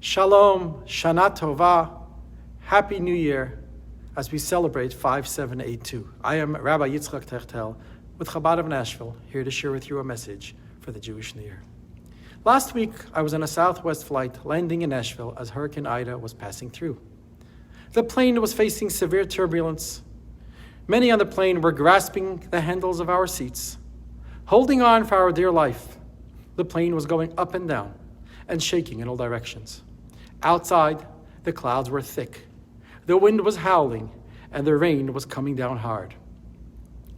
Shalom, Shana Tova, Happy New Year, as we celebrate 5782. I am Rabbi Yitzchok Tiechtel with Chabad of Nashville, here to share with you a message for the Jewish New Year. Last week, I was on a Southwest flight landing in Nashville as Hurricane Ida was passing through. The plane was facing severe turbulence. Many on the plane were grasping the handles of our seats, holding on for our dear life. The plane was going up and down and shaking in all directions. Outside, the clouds were thick. The wind was howling, and the rain was coming down hard.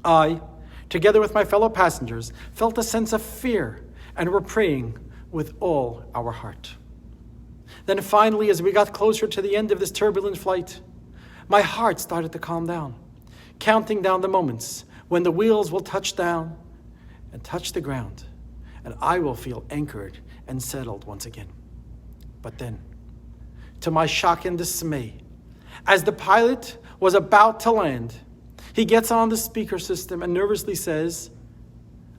I, together with my fellow passengers, felt a sense of fear and were praying with all our heart. Then finally, as we got closer to the end of this turbulent flight, my heart started to calm down, counting down the moments when the wheels will touch down and touch the ground, and I will feel anchored and settled once again. But then, to my shock and dismay, as the pilot was about to land, he gets on the speaker system and nervously says,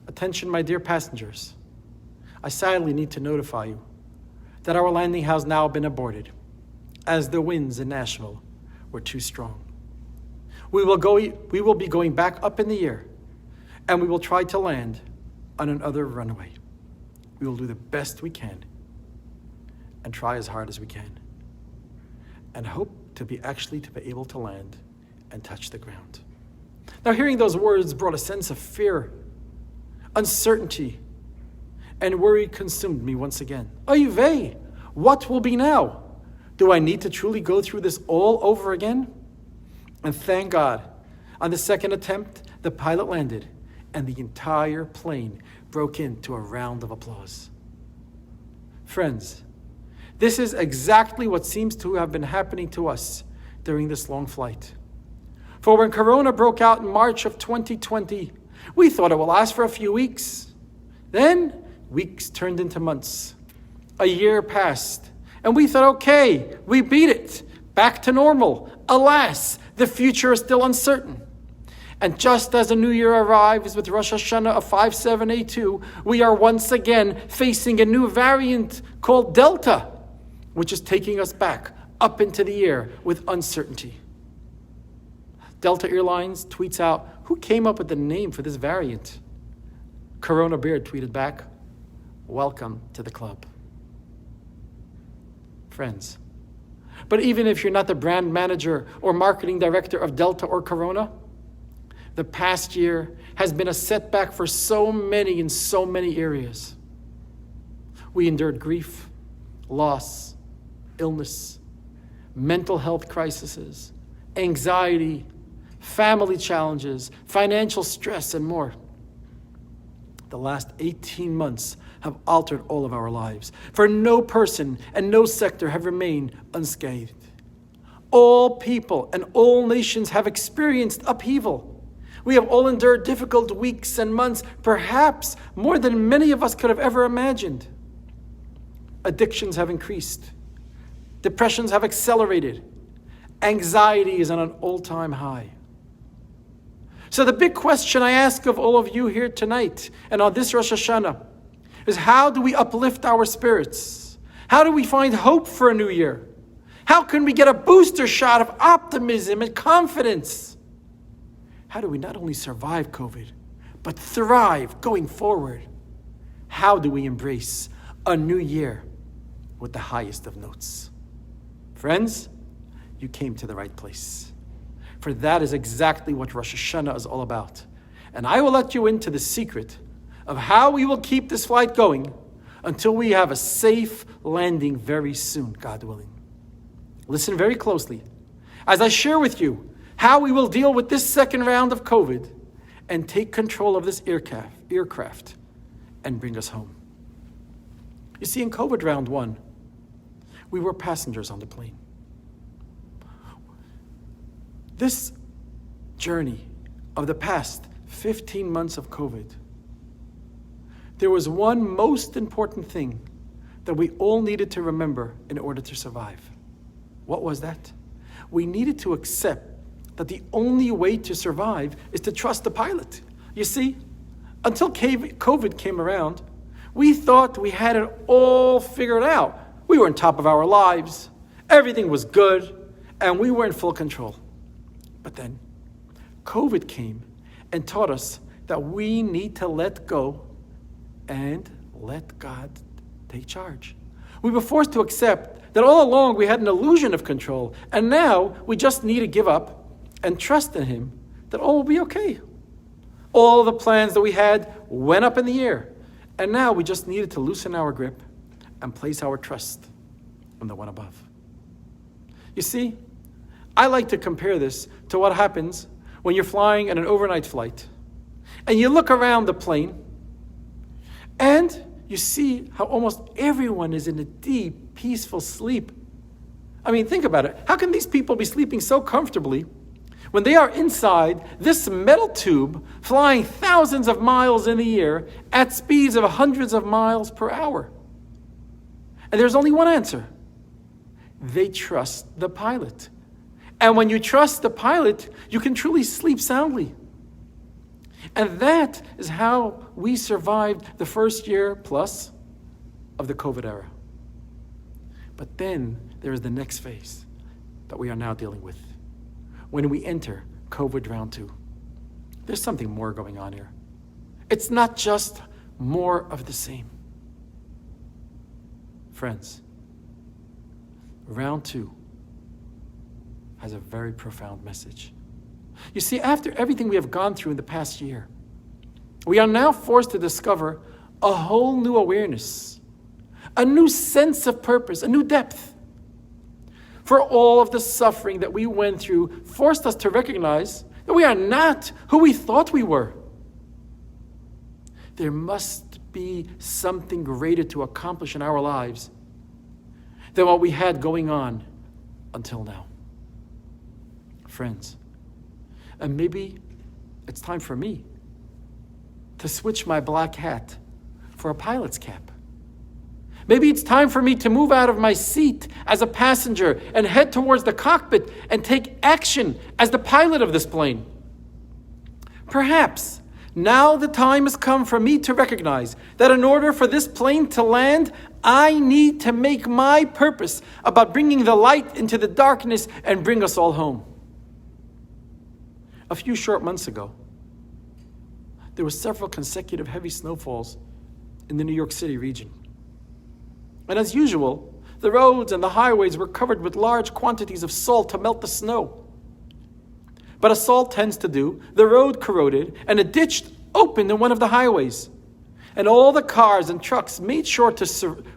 "Attention, my dear passengers. I sadly need to notify you that our landing has now been aborted, as the winds in Nashville were too strong. We will be going back up in the air, and we will try to land on another runway. We will do the best we can and try as hard as we can and hope to be able to land and touch the ground." Now, hearing those words brought a sense of fear, uncertainty, and worry consumed me once again. Oy vey, what will be now? Do I need to truly go through this all over again? And thank God, on the second attempt, the pilot landed and the entire plane broke into a round of applause. Friends, this is exactly what seems to have been happening to us during this long flight. For when Corona broke out in March of 2020, we thought it would last for a few weeks. Then, weeks turned into months. A year passed, and we thought, okay, we beat it. Back to normal. Alas, the future is still uncertain. And just as the new year arrives with Rosh Hashanah of 5782, we are once again facing a new variant called Delta, which is taking us back up into the air with uncertainty. Delta Airlines tweets out, "Who came up with the name for this variant?" Corona Beard tweeted back, "Welcome to the club." Friends, but even if you're not the brand manager or marketing director of Delta or Corona, the past year has been a setback for so many in so many areas. We endured grief, loss, illness, mental health crises, anxiety, family challenges, financial stress, and more. The last 18 months have altered all of our lives, for no person and no sector have remained unscathed. All people and all nations have experienced upheaval. We have all endured difficult weeks and months, perhaps more than many of us could have ever imagined. Addictions have increased. Depressions have accelerated. Anxiety is on an all-time high. So the big question I ask of all of you here tonight and on this Rosh Hashanah is, how do we uplift our spirits? How do we find hope for a new year? How can we get a booster shot of optimism and confidence? How do we not only survive COVID, but thrive going forward? How do we embrace a new year with the highest of notes? Friends, you came to the right place. For that is exactly what Rosh Hashanah is all about. And I will let you into the secret of how we will keep this flight going until we have a safe landing very soon, God willing. Listen very closely as I share with you how we will deal with this second round of COVID and take control of this aircraft and bring us home. You see, in COVID round 1, we were passengers on the plane. This journey of the past 15 months of COVID, there was one most important thing that we all needed to remember in order to survive. What was that? We needed to accept that the only way to survive is to trust the pilot. You see, until COVID came around, we thought we had it all figured out. We were on top of our lives. Everything was good, and we were in full control. But then COVID came and taught us that we need to let go and let God take charge. We were forced to accept that all along we had an illusion of control, and now we just need to give up and trust in Him that all will be okay. All the plans that we had went up in the air, and now we just needed to loosen our grip and place our trust on the one above. You see, I like to compare this to what happens when you're flying in an overnight flight, and you look around the plane, and you see how almost everyone is in a deep, peaceful sleep. I mean, think about it. How can these people be sleeping so comfortably when they are inside this metal tube flying thousands of miles in the air at speeds of hundreds of miles per hour? And there's only one answer. They trust the pilot. And when you trust the pilot, you can truly sleep soundly. And that is how we survived the first year plus of the COVID era. But then there is the next phase that we are now dealing with. When we enter COVID round 2, there's something more going on here. It's not just more of the same. Friends, round 2 has a very profound message. You see, after everything we have gone through in the past year, we are now forced to discover a whole new awareness, a new sense of purpose, a new depth. For all of the suffering that we went through forced us to recognize that we are not who we thought we were. There must be something greater to accomplish in our lives than what we had going on until now. Friends, and maybe it's time for me to switch my black hat for a pilot's cap. Maybe it's time for me to move out of my seat as a passenger and head towards the cockpit and take action as the pilot of this plane. Perhaps now the time has come for me to recognize that in order for this plane to land, I need to make my purpose about bringing the light into the darkness and bring us all home. A few short months ago, there were several consecutive heavy snowfalls in the New York City region. And as usual, the roads and the highways were covered with large quantities of salt to melt the snow. But as salt tends to do, the road corroded and a ditch opened in one of the highways. And all the cars and trucks made sure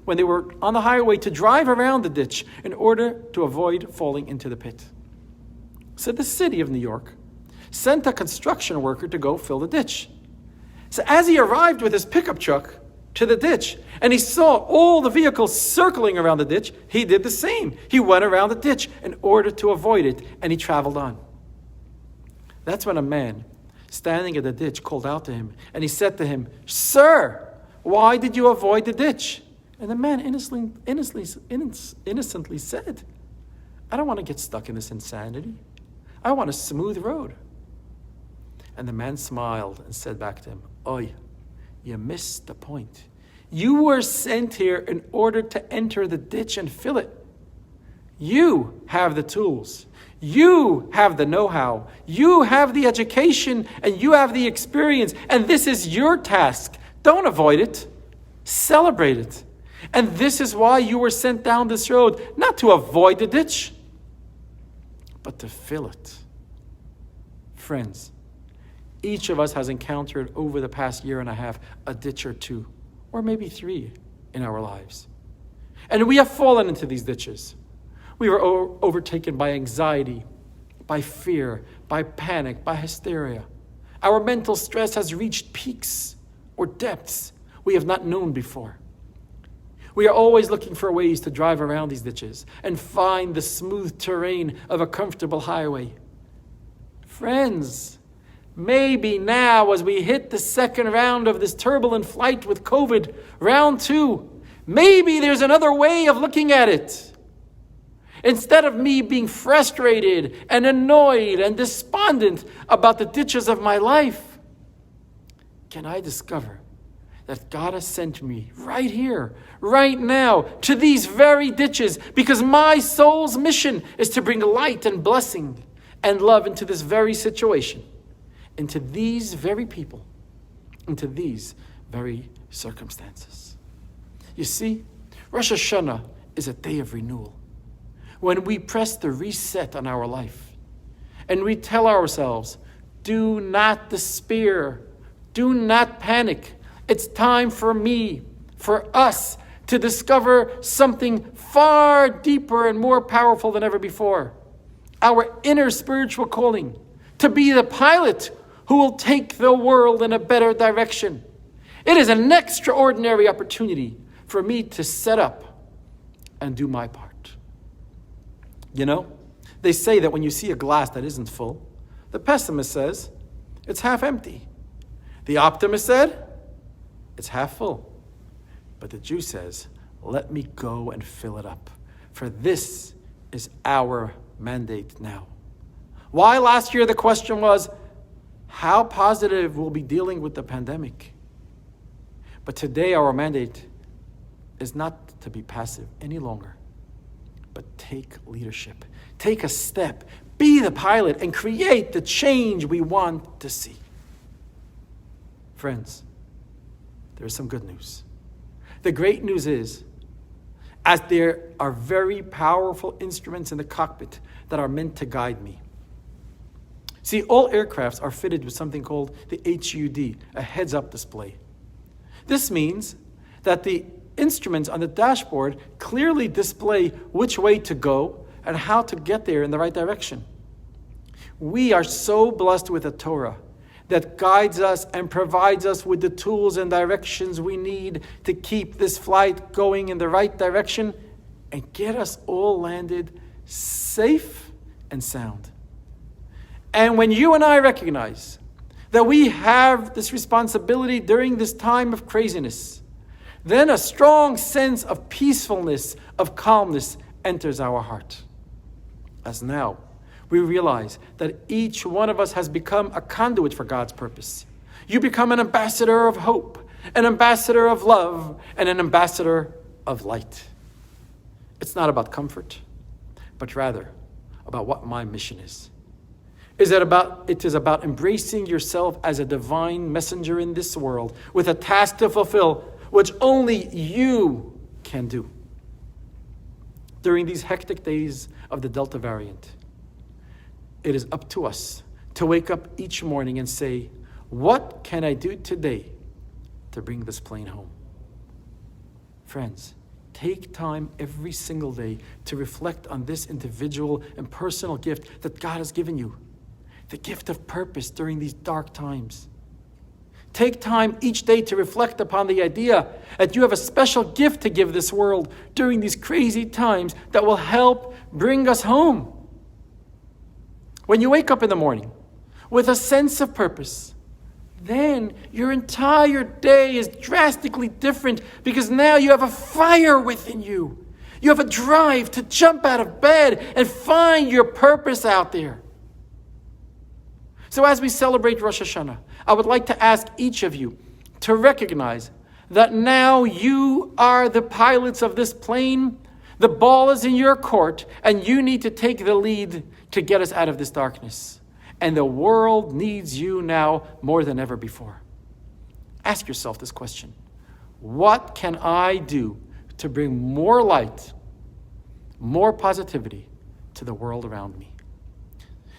when they were on the highway to drive around the ditch in order to avoid falling into the pit. So the city of New York sent a construction worker to go fill the ditch. So as he arrived with his pickup truck to the ditch, and he saw all the vehicles circling around the ditch, he did the same. He went around the ditch in order to avoid it, and he traveled on. That's when a man standing at the ditch called out to him, and he said to him, "Sir, why did you avoid the ditch?" And the man innocently said, "I don't want to get stuck in this insanity. I want a smooth road." And the man smiled and said back to him, "Oy, you missed the point. You were sent here in order to enter the ditch and fill it. You have the tools. You have the know-how. You have the education and you have the experience. And this is your task. Don't avoid it. Celebrate it. And this is why you were sent down this road, not to avoid the ditch, but to fill it." Friends, each of us has encountered over the past year and a half a ditch or two, or maybe 3 in our lives. And we have fallen into these ditches. We were overtaken by anxiety, by fear, by panic, by hysteria. Our mental stress has reached peaks or depths we have not known before. We are always looking for ways to drive around these ditches and find the smooth terrain of a comfortable highway. Friends, maybe now as we hit the second round of this turbulent flight with COVID, round 2, maybe there's another way of looking at it. Instead of me being frustrated and annoyed and despondent about the ditches of my life, can I discover that God has sent me right here, right now, to these very ditches, because my soul's mission is to bring light and blessing and love into this very situation, into these very people, into these very circumstances. You see, Rosh Hashanah is a day of renewal. When we press the reset on our life and we tell ourselves, do not despair, do not panic. It's time for me, for us, to discover something far deeper and more powerful than ever before. Our inner spiritual calling, to be the pilot who will take the world in a better direction. It is an extraordinary opportunity for me to set up and do my part. You know, they say that when you see a glass that isn't full, the pessimist says, it's half empty. The optimist said, it's half full. But the Jew says, let me go and fill it up. For this is our mandate now. Why last year the question was, how positive we'll be dealing with the pandemic? But today our mandate is not to be passive any longer, but take leadership. Take a step. Be the pilot and create the change we want to see. Friends, there is some good news. The great news is, as there are very powerful instruments in the cockpit that are meant to guide me. See, all aircrafts are fitted with something called the HUD, a heads-up display. This means that the instruments on the dashboard clearly display which way to go and how to get there in the right direction. We are so blessed with a Torah that guides us and provides us with the tools and directions we need to keep this flight going in the right direction and get us all landed safe and sound. And when you and I recognize that we have this responsibility during this time of craziness, then a strong sense of peacefulness, of calmness enters our heart. As now, we realize that each one of us has become a conduit for God's purpose. You become an ambassador of hope, an ambassador of love, and an ambassador of light. It's not about comfort, but rather about what my mission is. It is about embracing yourself as a divine messenger in this world with a task to fulfill, which only you can do. During these hectic days of the Delta variant, it is up to us to wake up each morning and say, what can I do today to bring this plane home? Friends, take time every single day to reflect on this individual and personal gift that God has given you, the gift of purpose during these dark times. Take time each day to reflect upon the idea that you have a special gift to give this world during these crazy times that will help bring us home. When you wake up in the morning with a sense of purpose, then your entire day is drastically different because now you have a fire within you. You have a drive to jump out of bed and find your purpose out there. So as we celebrate Rosh Hashanah, I would like to ask each of you to recognize that now you are the pilots of this plane. The ball is in your court, and you need to take the lead to get us out of this darkness. And the world needs you now more than ever before. Ask yourself this question. What can I do to bring more light, more positivity to the world around me?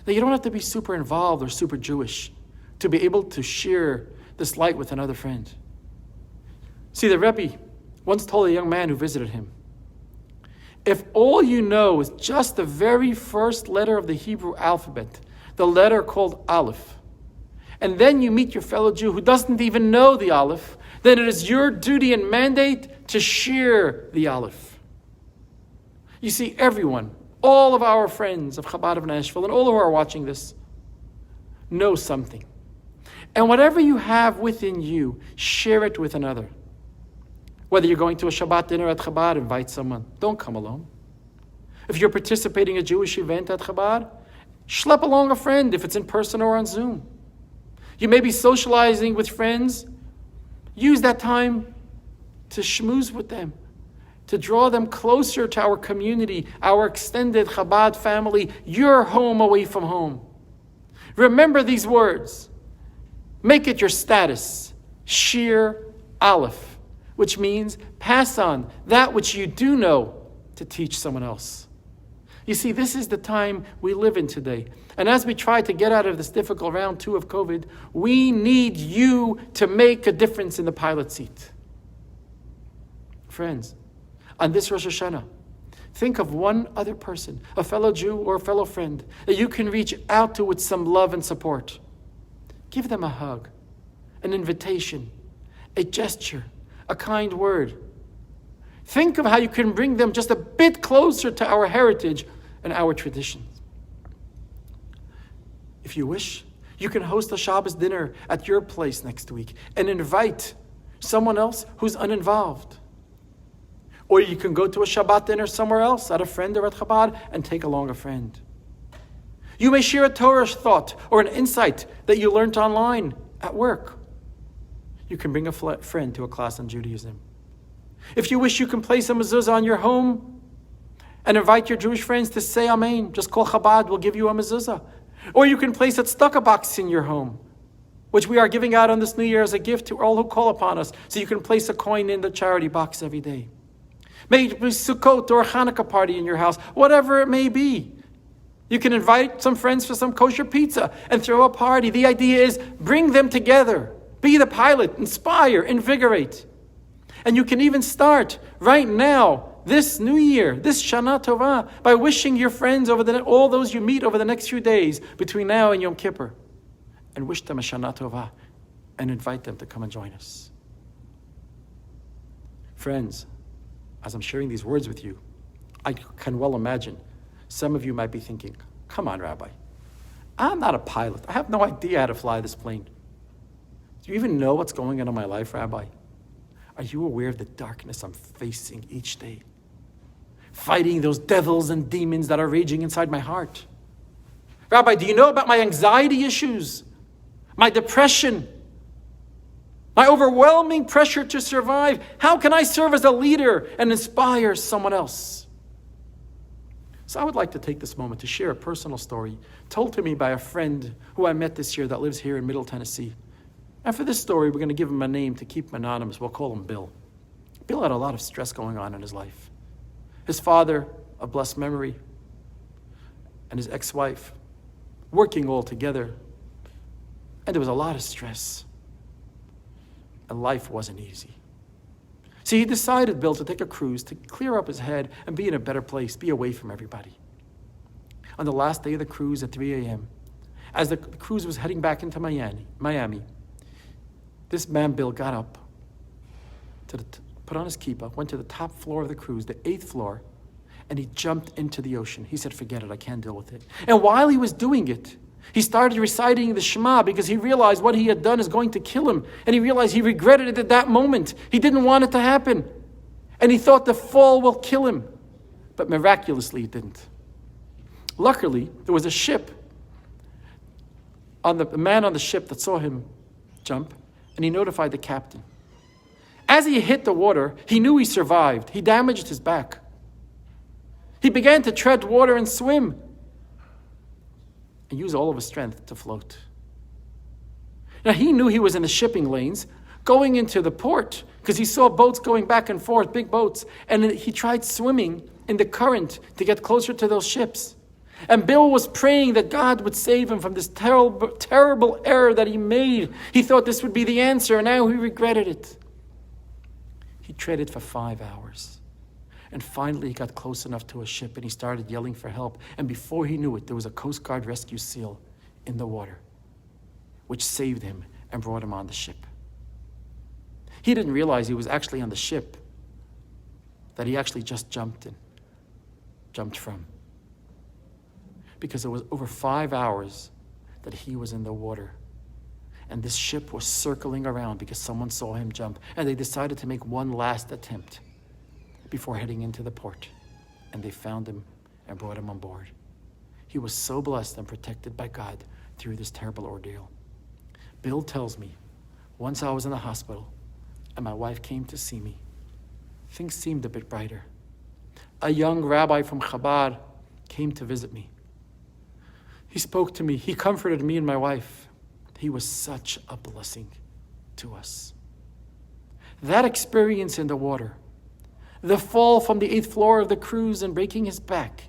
Now, you don't have to be super involved or super Jewish to be able to share this light with another friend. See, the Rebbe once told a young man who visited him, if all you know is just the very first letter of the Hebrew alphabet, the letter called Aleph, and then you meet your fellow Jew who doesn't even know the Aleph, then it is your duty and mandate to share the Aleph. You see, everyone, all of our friends of Chabad of Nashville and all who are watching this know something. And whatever you have within you, share it with another. Whether you're going to a Shabbat dinner at Chabad, invite someone. Don't come alone. If you're participating in a Jewish event at Chabad, schlep along a friend if it's in person or on Zoom. You may be socializing with friends Use that time to schmooze with them, to draw them closer to our community, our extended Chabad family, your home away from home. Remember these words. Make it your status. Shir Aleph, which means pass on that which you do know to teach someone else. You see, this is the time we live in today. And as we try to get out of this difficult round 2 of COVID, we need you to make a difference in the pilot seat. Friends, on this Rosh Hashanah, think of one other person, a fellow Jew or a fellow friend, that you can reach out to with some love and support. Give them a hug, an invitation, a gesture, a kind word. Think of how you can bring them just a bit closer to our heritage and our traditions. If you wish, you can host a Shabbos dinner at your place next week and invite someone else who's uninvolved. Or you can go to a Shabbat dinner somewhere else, at a friend or at Chabad, and take along a friend. You may share a Torah thought or an insight that you learned online at work. You can bring a friend to a class on Judaism. If you wish, you can place a mezuzah on your home and invite your Jewish friends to say Amen. Just call Chabad, we'll give you a mezuzah. Or you can place a tzedakah box in your home, which we are giving out on this New Year as a gift to all who call upon us, so you can place a coin in the charity box every day. May it be Sukkot or a Hanukkah party in your house, whatever it may be. You can invite some friends for some kosher pizza and throw a party. The idea is bring them together. Be the pilot, inspire, invigorate. And you can even start right now, this New Year, this Shana Tova, by wishing your friends all those you meet over the next few days between now and Yom Kippur, and wish them a Shana Tova and invite them to come and join us. Friends, as I'm sharing these words with you, I can well imagine some of you might be thinking, come on, Rabbi, I'm not a pilot. I have no idea how to fly this plane. Do you even know what's going on in my life, Rabbi? Are you aware of the darkness I'm facing each day? Fighting those devils and demons that are raging inside my heart. Rabbi, do you know about my anxiety issues? My depression? My overwhelming pressure to survive? How can I serve as a leader and inspire someone else? So I would like to take this moment to share a personal story told to me by a friend who I met this year that lives here in Middle Tennessee. And for this story, we're going to give him a name to keep him anonymous. We'll call him Bill. Bill had a lot of stress going on in his life. His father, of blessed memory, and his ex-wife, working all together. And there was a lot of stress. And life wasn't easy. See, he decided, Bill, to take a cruise to clear up his head and be in a better place, be away from everybody. On the last day of the cruise at 3 a.m., as the cruise was heading back into Miami, this man, Bill, got up, put on his kippah, went to the top floor of the cruise, the 8th floor, and he jumped into the ocean. He said, forget it, I can't deal with it. And while he was doing it, he started reciting the Shema because he realized what he had done is going to kill him. And he realized he regretted it at that moment. He didn't want it to happen. And he thought the fall will kill him. But miraculously, it didn't. Luckily, there was a ship, a man on the ship that saw him jump, and he notified the captain. As he hit the water, he knew he survived. He damaged his back. He began to tread water and swim and use all of his strength to float. Now, he knew he was in the shipping lanes going into the port because he saw boats going back and forth, big boats, and he tried swimming in the current to get closer to those ships. And Bill was praying that God would save him from this terrible, terrible error that he made. He thought this would be the answer, and now he regretted it. He treaded for 5 hours. And finally, he got close enough to a ship, and he started yelling for help. And before he knew it, there was a Coast Guard rescue SEAL in the water, which saved him and brought him on the ship. He didn't realize he was actually on the ship that he actually just jumped from. Because it was over 5 hours that he was in the water. And this ship was circling around because someone saw him jump. And they decided to make one last attempt before heading into the port. And they found him and brought him on board. He was so blessed and protected by God through this terrible ordeal. Bill tells me, once I was in the hospital, and my wife came to see me. Things seemed a bit brighter. A young rabbi from Chabad came to visit me. He spoke to me. He comforted me and my wife. He was such a blessing to us. That experience in the water, the fall from the 8th floor of the cruise and breaking his back,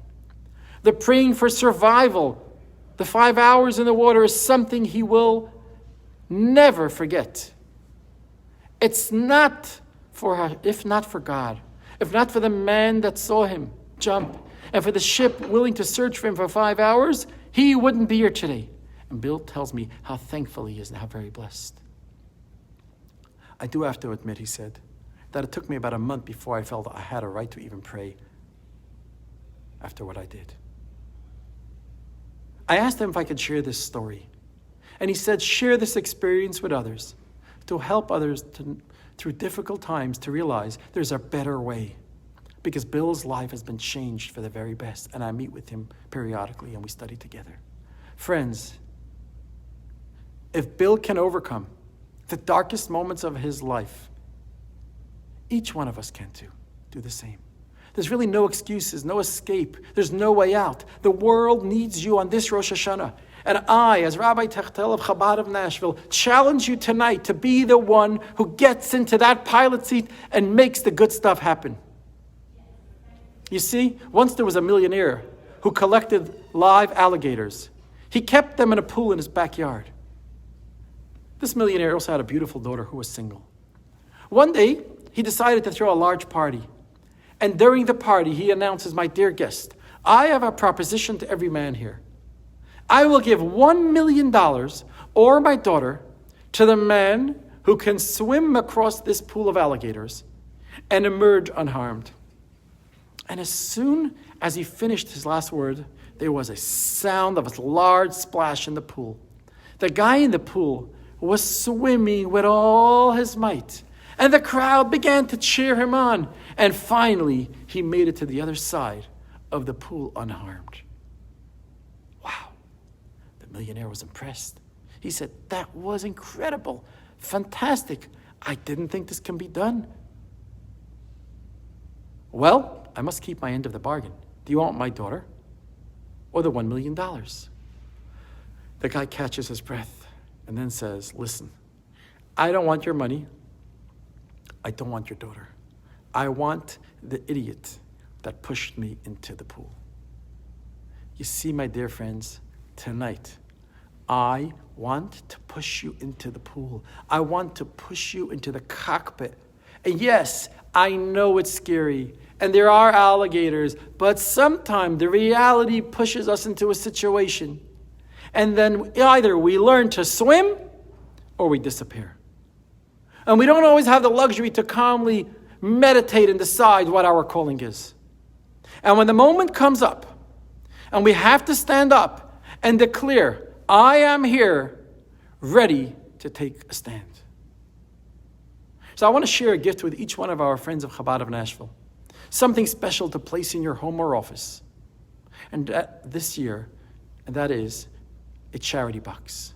the praying for survival, the 5 hours in the water is something he will never forget. It's not for, if not for God, if not for the man that saw him jump, and for the ship willing to search for him for 5 hours, he wouldn't be here today. And Bill tells me how thankful he is and how very blessed. I do have to admit, he said, that it took me about a month before I felt I had a right to even pray after what I did. I asked him if I could share this story. And he said, share this experience with others to help others through difficult times to realize there's a better way. Because Bill's life has been changed for the very best. And I meet with him periodically and we study together. Friends, if Bill can overcome the darkest moments of his life, each one of us can too. Do the same. There's really no excuses, no escape. There's no way out. The world needs you on this Rosh Hashanah. And I, as Rabbi Tiechtel of Chabad of Nashville, challenge you tonight to be the one who gets into that pilot seat and makes the good stuff happen. You see, once there was a millionaire who collected live alligators. He kept them in a pool in his backyard. This millionaire also had a beautiful daughter who was single. One day, he decided to throw a large party. And during the party, he announces, my dear guest, I have a proposition to every man here. I will give $1 million or my daughter to the man who can swim across this pool of alligators and emerge unharmed. And as soon as he finished his last word, there was a sound of a large splash in the pool. The guy in the pool was swimming with all his might. And the crowd began to cheer him on. And finally, he made it to the other side of the pool unharmed. Wow. The millionaire was impressed. He said, that was incredible. Fantastic. I didn't think this can be done. Well, I must keep my end of the bargain. Do you want my daughter or the $1 million? The guy catches his breath and then says, listen, I don't want your money. I don't want your daughter. I want the idiot that pushed me into the pool. You see, my dear friends, tonight, I want to push you into the pool. I want to push you into the cockpit. And yes, I know it's scary, and there are alligators, but sometimes the reality pushes us into a situation. And then either we learn to swim or we disappear. And we don't always have the luxury to calmly meditate and decide what our calling is. And when the moment comes up, and we have to stand up and declare, I am here, ready to take a stand. So I want to share a gift with each one of our friends of Chabad of Nashville. Something special to place in your home or office. And this year, and that is a charity box.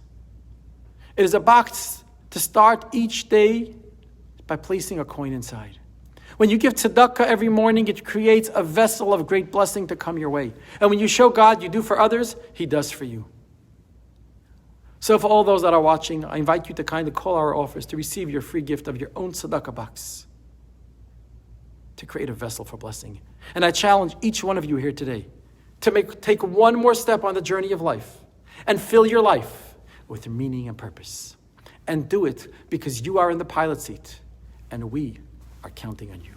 It is a box to start each day by placing a coin inside. When you give tzedakah every morning, it creates a vessel of great blessing to come your way. And when you show God you do for others, He does for you. So for all those that are watching, I invite you to kindly call our office to receive your free gift of your own tzedakah box to create a vessel for blessing. And I challenge each one of you here today to take one more step on the journey of life and fill your life with meaning and purpose. And do it because you are in the pilot seat and we are counting on you.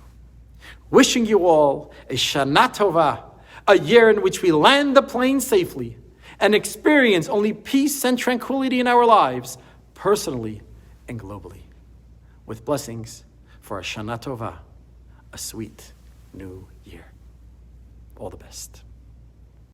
Wishing you all a Shana Tova, a year in which we land the plane safely and experience only peace and tranquility in our lives, personally and globally. With blessings for a Shana Tova, a sweet new year. All the best.